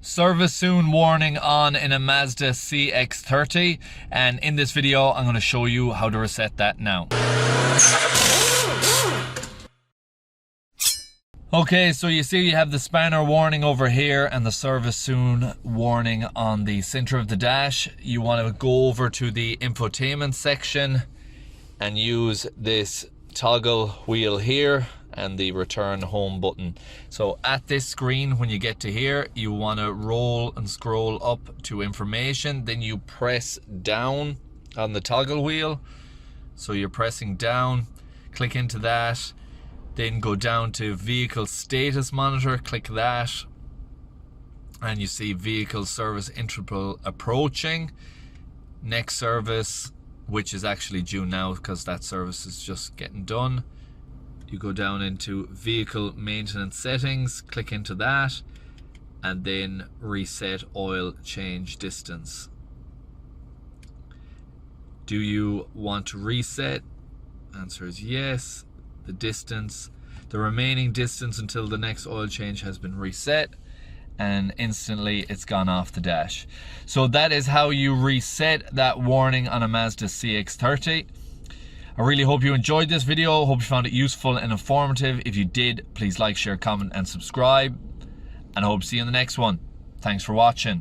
Service soon warning on in a Mazda CX-30, and in this video I'm going to show you how to reset that now. Okay, so you see you have the spanner warning over here and the service soon warning on the center of the dash. You want to go over to the infotainment section and use this toggle wheel here and the return home button. So at this screen, when you get to here, you want to roll and scroll up to information, then you press down on the toggle wheel. So you're pressing down, click into that, then go down to vehicle status monitor, click that, and you see vehicle service interval approaching. Next service, which is actually due now because that service is just getting done. You go down into vehicle maintenance settings, click into that, and then reset oil change distance. Do you want to reset? Answer is yes. The distance, the remaining distance until the next oil change has been reset, and instantly it's gone off the dash. So that is how you reset that warning on a Mazda CX-30. I really hope you enjoyed this video. Hope you found it useful and informative. If you did, please like, share, comment, and subscribe. And I hope to see you in the next one. Thanks for watching.